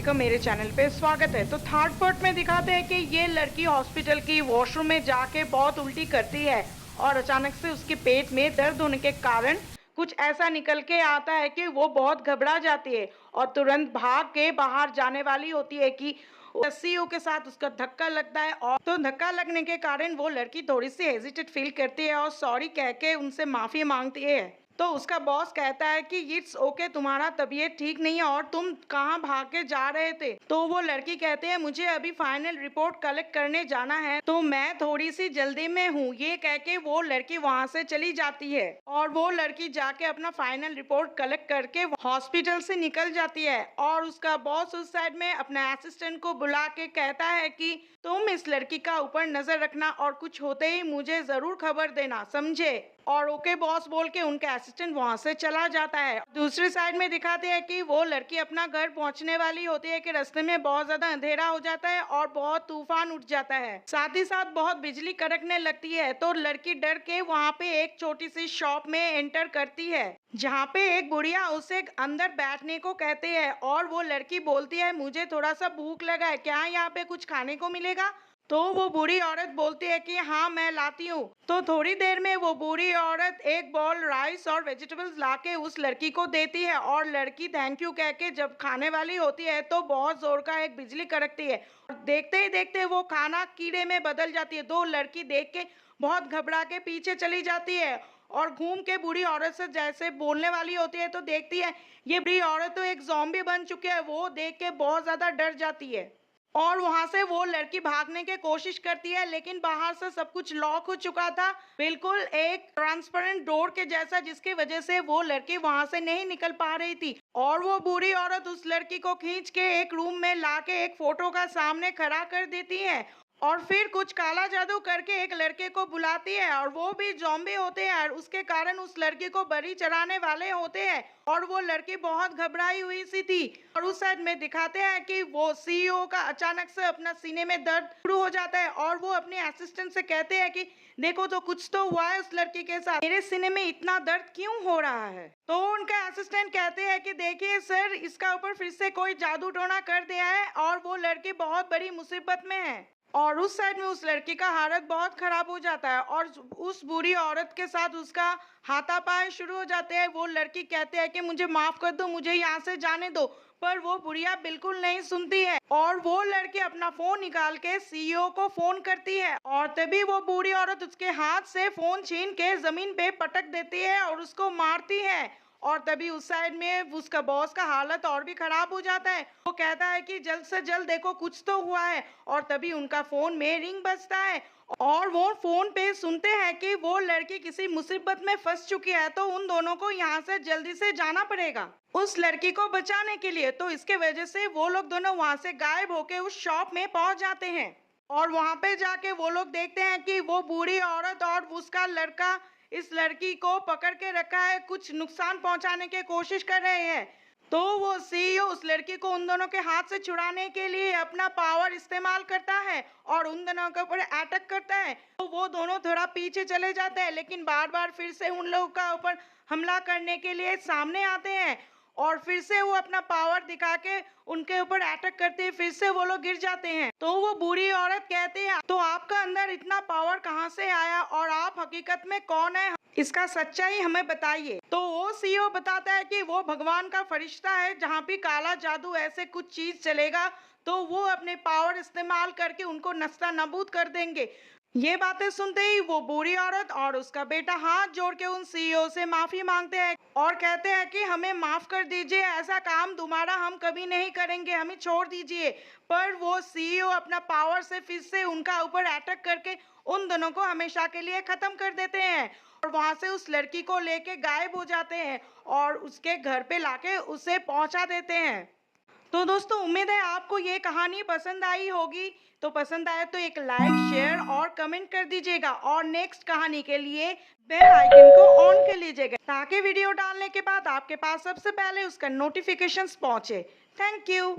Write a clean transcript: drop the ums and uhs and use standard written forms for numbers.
का मेरे चैनल पे स्वागत है। तो थर्ड पार्ट में दिखाते हैं कि ये लड़की हॉस्पिटल की वॉशरूम में जाके बहुत उल्टी करती है और अचानक से उसके पेट में दर्द होने के कारण कुछ ऐसा निकल के आता है कि वो बहुत घबरा जाती है और तुरंत भाग के बाहर जाने वाली होती है कि सीईओ के साथ उसका धक्का लगता है। और तो धक्का लगने के कारण वो लड़की थोड़ी सी हेजिटेट फील करती है और सॉरी कह के उनसे माफी मांगती है। तो उसका बॉस कहता है कि इट्स ओके, तुम्हारा तबीयत ठीक नहीं है और तुम कहाँ भाग के जा रहे थे। तो वो लड़की कहते हैं मुझे अभी फाइनल रिपोर्ट कलेक्ट करने जाना है तो मैं थोड़ी सी जल्दी में हूँ। ये कह के वो लड़की वहाँ से चली जाती है और वो लड़की जाके अपना फाइनल रिपोर्ट कलेक्ट करके हॉस्पिटल से निकल जाती है। और उसका बॉस उस साइड में अपने असिस्टेंट को बुला के कहता है कि तुम इस लड़की का ऊपर नजर रखना और कुछ होते ही मुझे जरूर खबर देना, समझे। और ओके बॉस बोल के उनका असिस्टेंट वहां से चला जाता है। दूसरी साइड में दिखाते हैं कि वो लड़की अपना घर पहुंचने वाली होती है कि रास्ते में बहुत ज्यादा अंधेरा हो जाता है और बहुत तूफान उठ जाता है, साथ ही साथ बहुत बिजली कड़कने लगती है। तो लड़की डर के वहां पे एक छोटी सी शॉप में एंटर करती है जहाँ पे एक बुढ़िया उसे अंदर बैठने को कहते हैं और वो लड़की बोलती है मुझे थोड़ा सा भूख लगा है, क्या यहाँ पे कुछ खाने को मिलेगा। तो वो बूढ़ी औरत बोलती है कि हाँ मैं लाती हूँ। तो थोड़ी देर में वो बूढ़ी औरत एक बॉल राइस और वेजिटेबल्स लाके उस लड़की को देती है और लड़की थैंक यू कह के जब खाने वाली होती है तो बहुत जोर का एक बिजली कड़कती है और देखते ही देखते वो खाना कीड़े में बदल जाती है। तो लड़की देख के बहुत घबरा के पीछे चली जाती है और घूम के बूढ़ी औरत से जैसे बोलने वाली होती है तो देखती है ये बूढ़ी औरत तो एक ज़ॉम्बी बन चुकी है। वो देख के बहुत ज्यादा डर जाती है और वहां से वो लड़की भागने की कोशिश करती है लेकिन बाहर से सब कुछ लॉक हो चुका था, बिल्कुल एक ट्रांसपेरेंट डोर के जैसा, जिसकी वजह से वो लड़की वहां से नहीं निकल पा रही थी। और वो बूढ़ी औरत उस लड़की को खींच के एक रूम में लाके एक फोटो का सामने खड़ा कर देती है और फिर कुछ काला जादू करके एक लड़के को बुलाती है और वो भी ज़ॉम्बी होते हैं और उसके कारण उस लड़की को बलि चढ़ाने वाले होते हैं और वो लड़की बहुत घबराई हुई सी थी। और उस साइड में दिखाते हैं कि वो सीईओ का अचानक से अपना सीने में दर्द शुरू हो जाता है और वो अपने असिस्टेंट से कहते हैं कि देखो तो कुछ तो हुआ है उस लड़की के साथ, मेरे सीने में इतना दर्द क्यों हो रहा है। तो उनका असिस्टेंट कहते हैं कि देखिए सर, इसका ऊपर फिर से कोई जादू टोना कर दिया है और वो लड़की बहुत बड़ी मुसीबत में है। और उस साइड में उस लड़की का हालत बहुत खराब हो जाता है और उस बुरी औरत के साथ उसका हाथापाई शुरू हो जाते हैं। वो लड़की कहते हैं कि मुझे माफ कर दो, मुझे यहाँ से जाने दो, पर वो बुढ़िया बिल्कुल नहीं सुनती है और वो लड़की अपना फोन निकाल के सीईओ को फोन करती है और तभी वो बूढ़ी औरत उसके हाथ से फोन छीन के जमीन पे पटक देती है और उसको मारती है। और तभी उस साइड में उसका बॉस का हालत और भी खराब हो जाता है। वो कहता है कि जल्द से जल्द देखो कुछ तो हुआ है और तभी उनका फोन में रिंग बजता है और वो फोन पे सुनते हैं कि वो लड़की किसी मुसीबत में फंस चुकी है तो उन दोनों को यहाँ से जल्दी से जाना पड़ेगा उस लड़की को बचाने के लिए। तो इसके वजह से वो लोग दोनों वहाँ से गायब होके उस शॉप में पहुंच जाते हैं और वहाँ पे जाके वो लोग देखते हैं कि वो बूढ़ी औरत और उसका लड़का इस लड़की को पकड़ के रखा है, कुछ नुकसान पहुंचाने की कोशिश कर रहे हैं। तो वो सीईओ उस लड़की को उन दोनों के हाथ से छुड़ाने के लिए अपना पावर इस्तेमाल करता है और उन दोनों के ऊपर अटैक करता है। तो वो दोनों थोड़ा पीछे चले जाते हैं लेकिन बार बार फिर से उन लोगों का ऊपर हमला करने के लिए सामने आते हैं और फिर से वो अपना पावर दिखा के उनके ऊपर अटैक करते हैं, फिर से वो लोग गिर जाते हैं। तो वो बूढ़ी औरत कहती है तो आपका अंदर इतना पावर कहाँ से आया और आप हकीकत में कौन है, इसका सच्चाई हमें बताइए। तो वो सीईओ बताता है कि वो भगवान का फरिश्ता है, जहाँ भी काला जादू ऐसे कुछ चीज चलेगा तो वो अपने पावर इस्तेमाल करके उनको नस्ता नाबूद कर देंगे। ये बातें सुनते ही वो बूढ़ी औरत और उसका बेटा हाथ जोड़ के उन सीईओ से माफी मांगते हैं और कहते हैं कि हमें माफ कर दीजिए, ऐसा काम दोबारा हम कभी नहीं करेंगे, हमें छोड़ दीजिए। पर वो सीईओ अपना पावर से फिर से उनका ऊपर अटैक करके उन दोनों को हमेशा के लिए खत्म कर देते हैं और वहां से उस लड़की को लेके गायब हो जाते हैं और उसके घर पे लाके उसे पहुंचा देते हैं। तो दोस्तों, उम्मीद है आपको ये कहानी पसंद आई होगी। तो पसंद आए तो एक लाइक, शेयर और कमेंट कर दीजिएगा और नेक्स्ट कहानी के लिए बेल आइकन को ऑन कर लीजिएगा ताकि वीडियो डालने के बाद आपके पास सबसे पहले उसका नोटिफिकेशंस पहुंचे। Thank you.